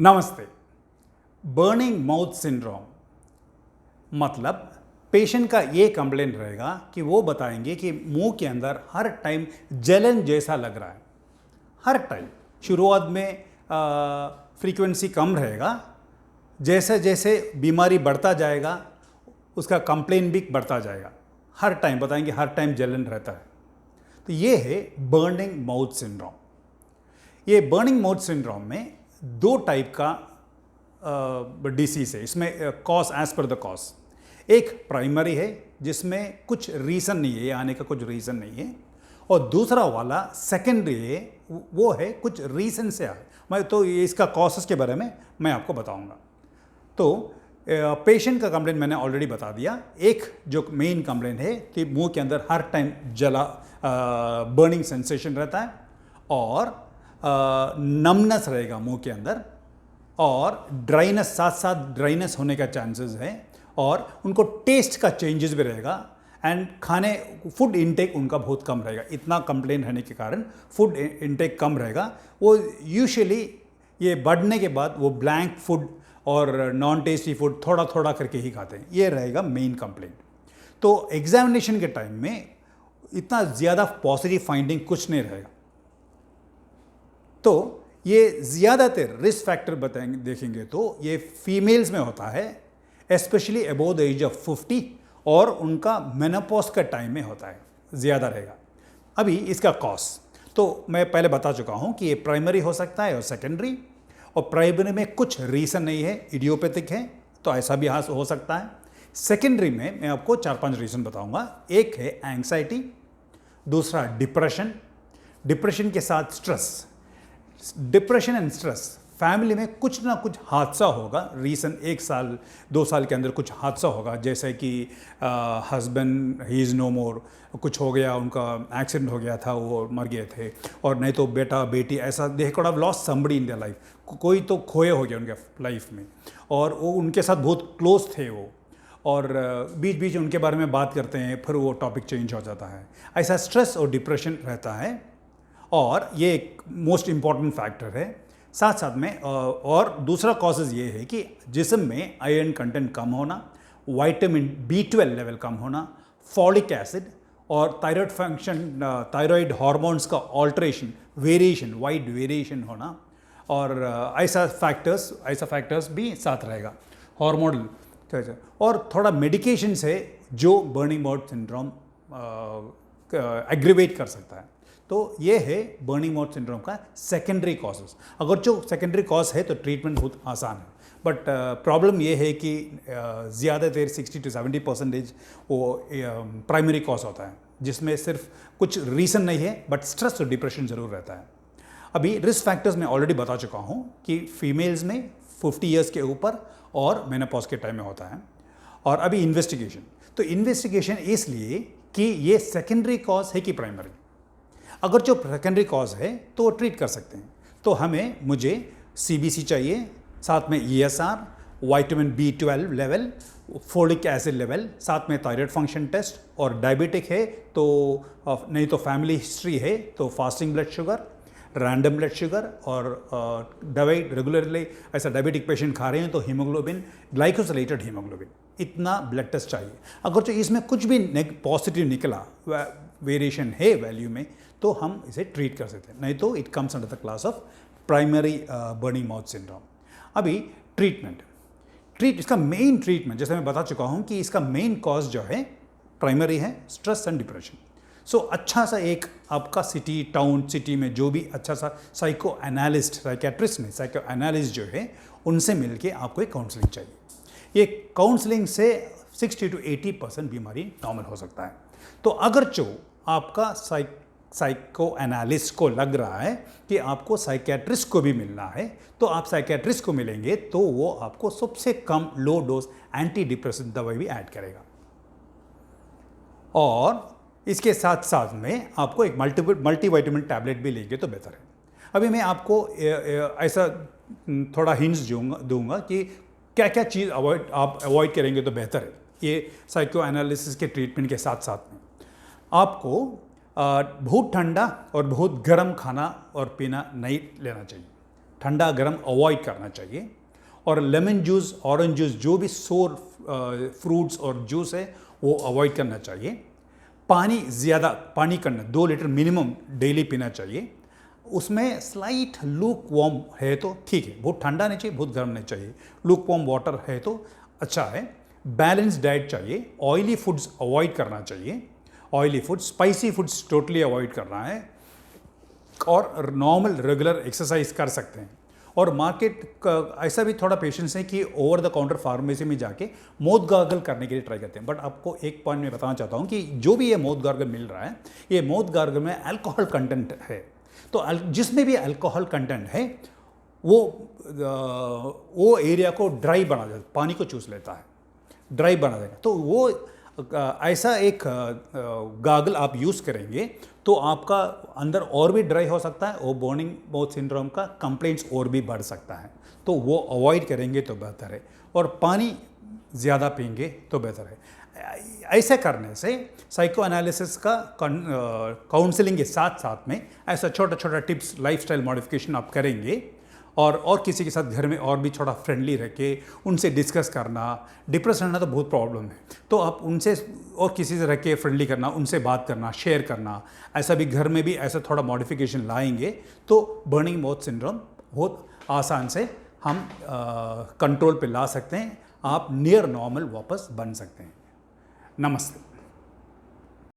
नमस्ते। Burning mouth syndrome मतलब patient का ये कंप्लेंट रहेगा कि वो बताएंगे कि मुंह के अंदर हर टाइम जलन जैसा लग रहा है। हर टाइम शुरुआत में फ्रीक्वेंसी कम रहेगा, जैसे जैसे बीमारी बढ़ता जाएगा उसका कंप्लेंट भी बढ़ता जाएगा। हर टाइम बताएंगे हर टाइम जलन रहता है। तो ये है बर्निंग माउथ सिंड्रोम। ये बर्निंग माउथ सिंड्रोम में दो टाइप का डिसीज है। इसमें cause as per the cause एक प्राइमरी है जिसमें कुछ रीज़न नहीं है, आने का कुछ रीज़न नहीं है, और दूसरा वाला सेकेंडरी है, वो है कुछ रीज़न से आए। मैं तो इसका कॉजेस के बारे में मैं आपको बताऊंगा। तो पेशेंट का कंप्लेंट मैंने ऑलरेडी बता दिया। एक जो मेन कंप्लेंट है कि मुंह के अंदर हर टाइम जला बर्निंग सेंसेशन रहता है और नमनेस रहेगा मुंह के अंदर, और ड्राइनेस, साथ साथ ड्राइनेस होने का चांसेस है, और उनको टेस्ट का चेंजेस भी रहेगा एंड फूड इनटेक उनका बहुत कम रहेगा। इतना कंप्लेंट रहने के कारण फूड इनटेक कम रहेगा। वो यूजुअली ये बढ़ने के बाद वो ब्लैंक फूड और नॉन टेस्टी फूड थोड़ा थोड़ा करके ही खाते हैं। ये रहेगा मेन कंप्लेंट। तो एग्जामिनेशन के टाइम में इतना ज़्यादा पॉजिटिव फाइंडिंग कुछ नहीं रहेगा। तो ये ज़्यादातर रिस्क फैक्टर बताएंगे, देखेंगे तो ये फीमेल्स में होता है, specially above the age of 50, और उनका मेनोपॉज का टाइम में होता है, ज़्यादा रहेगा। अभी इसका कॉज तो मैं पहले बता चुका हूँ कि ये प्राइमरी हो सकता है और सेकेंडरी। और प्राइमरी में कुछ रीज़न नहीं है, इडियोपैथिक है, तो ऐसा भी हो सकता है। सेकेंडरी में मैं आपको 4-5 रीज़न बताऊँगा। एक है एंग्जाइटी, दूसरा डिप्रेशन के साथ stress. Depression and stress, family में कुछ ना कुछ हादसा होगा, रीसेंट 1 साल 2 साल के अंदर कुछ हादसा होगा, जैसे कि हस्बैंड ही इज़ नो मोर, कुछ हो गया, उनका एक्सीडेंट हो गया था, वो मर गए थे, और नहीं तो बेटा बेटी, ऐसा they could have lost somebody in their life, कोई तो खोए हो गया उनके लाइफ में, और वो उनके साथ बहुत क्लोज थे वो, और बीच बीच उनके बारे में बात करते हैं, फिर वो टॉपिक चेंज हो जाता है। ऐसा स्ट्रेस और डिप्रेशन रहता है, और ये एक मोस्ट इम्पॉर्टेंट फैक्टर है। साथ साथ में और दूसरा कॉजेज़ ये है कि जिस्म में आयरन कंटेंट कम होना, विटामिन B12 लेवल कम होना, फॉलिक एसिड और थायराइड फंक्शन, थायराइड हार्मोन्स का ऑल्ट्रेशन, वेरिएशन, वाइड वेरिएशन होना, और ऐसा फैक्टर्स भी साथ रहेगा। हार्मोनल और थोड़ा मेडिकेशन से जो बर्निंग माउथ सिंड्रोम एग्रीवेट कर सकता है। तो ये है बर्निंग माउथ सिंड्रोम का सेकेंडरी कॉजेस। अगर जो सेकेंडरी कॉज है तो ट्रीटमेंट बहुत आसान है, बट प्रॉब्लम ये है कि ज़्यादा देर 60 to 70% वो प्राइमरी कॉज होता है, जिसमें सिर्फ कुछ रीज़न नहीं है, बट स्ट्रेस और डिप्रेशन ज़रूर रहता है। अभी रिस्क फैक्टर्स मैं ऑलरेडी बता चुका हूँ कि फीमेल्स में 50 ईयर्स के ऊपर और मेनोपॉज के टाइम में होता है। और अभी इन्वेस्टिगेशन, तो इन्वेस्टिगेशन इसलिए कि ये सेकेंडरी कॉज है कि प्राइमरी। अगर जो सेकेंडरी कॉज है तो वो ट्रीट कर सकते हैं। तो मुझे CBC चाहिए, साथ में ESR, vitamin B12 level, folic acid level, साथ में थायराइड फंक्शन टेस्ट, और डायबिटिक है तो नहीं तो फैमिली हिस्ट्री है तो fasting blood sugar, random blood sugar, और दवाई रेगुलरली ऐसा डायबिटिक पेशेंट खा रहे हैं तो हीमोग्लोबिन, ग्लाइकोसिलेटेड हीमोग्लोबिन, इतना ब्लड टेस्ट चाहिए। अगर जो इसमें कुछ भी पॉजिटिव निकला, वेरिएशन है वैल्यू में, तो हम इसे ट्रीट कर सकते हैं, नहीं तो it comes under the class of primary burning mouth syndrome. अभी इसका मेन ट्रीटमेंट, जैसे मैं बता चुका हूँ कि इसका मेन कॉज जो है प्राइमरी है, स्ट्रेस एंड डिप्रेशन। सो अच्छा सा एक आपका सिटी में जो भी अच्छा सा साइकियाट्रिस्ट ने साइको एनालिस्ट जो है, उनसे मिलके आपको एक काउंसलिंग चाहिए। ये काउंसलिंग से 60 to 80% बीमारी नॉर्मल हो सकता है। तो अगर जो आपका साइको एनालिस्ट को लग रहा है कि आपको साइकियाट्रिस्ट को भी मिलना है, तो आप साइकियाट्रिस्ट को मिलेंगे तो वो आपको सबसे कम लो डोज एंटी डिप्रेसेंट दवाई भी ऐड करेगा, और इसके साथ साथ में आपको एक मल्टीविटामिन टैबलेट भी लेंगे तो बेहतर है। अभी मैं आपको ऐसा थोड़ा हिंट्स दूंगा कि क्या क्या चीज़ आप अवॉइड करेंगे तो बेहतर है। ये साइको एनालिसिस के ट्रीटमेंट के साथ साथ में आपको बहुत ठंडा और बहुत गर्म खाना और पीना नहीं लेना चाहिए। ठंडा गर्म अवॉइड करना चाहिए। और लेमन जूस, ऑरेंज जूस, जो भी सोर फ्रूट्स और जूस है वो अवॉइड करना चाहिए। पानी ज़्यादा पानी करना 2 लीटर मिनिमम डेली पीना चाहिए। उसमें स्लाइट लूक वार्म है तो ठीक है, बहुत ठंडा नहीं चाहिए, बहुत गर्म नहीं चाहिए, लूक वार्म वाटर है तो अच्छा है। बैलेंस डाइट चाहिए, ऑयली फूड्स अवॉइड करना चाहिए, oily foods, spicy foods totally avoid करना है। और नॉर्मल रेगुलर एक्सरसाइज कर सकते हैं। और मार्केट का ऐसा भी थोड़ा पेशेंस है कि ओवर द काउंटर फार्मेसी में जाके माउथ गार्गल करने के लिए ट्राई करते हैं। बट आपको एक पॉइंट मैं बताना चाहता हूँ कि जो भी ये माउथ गार्गल मिल रहा है, ये माउथ गार्गल में अल्कोहल कंटेंट है। तो जिसमें भी अल्कोहल कंटेंट है वो एरिया को ड्राई बना देता है, पानी को चूस लेता है, ड्राई बना देगा। तो वो ऐसा एक गागल आप यूज़ करेंगे तो आपका अंदर और भी ड्राई हो सकता है और बर्निंग माउथ सिंड्रोम का कंप्लेंट्स और भी बढ़ सकता है। तो वो अवॉइड करेंगे तो बेहतर है। और पानी ज़्यादा पिएंगे तो बेहतर है। ऐसे करने से साइको एनालिसिस का काउंसलिंग के साथ साथ में ऐसा छोटा छोटा टिप्स, लाइफस्टाइल मॉडिफिकेशन आप करेंगे और किसी के साथ घर में और भी थोड़ा फ्रेंडली रह के उनसे डिस्कस करना। डिप्रेस रहना तो बहुत प्रॉब्लम है, तो आप उनसे और किसी से रह के फ्रेंडली करना, उनसे बात करना, शेयर करना, ऐसा भी घर में भी ऐसा थोड़ा मॉडिफिकेशन लाएंगे तो बर्निंग माउथ सिंड्रोम बहुत आसान से हम कंट्रोल पे ला सकते हैं। आप नियर नॉर्मल वापस बन सकते हैं। नमस्ते।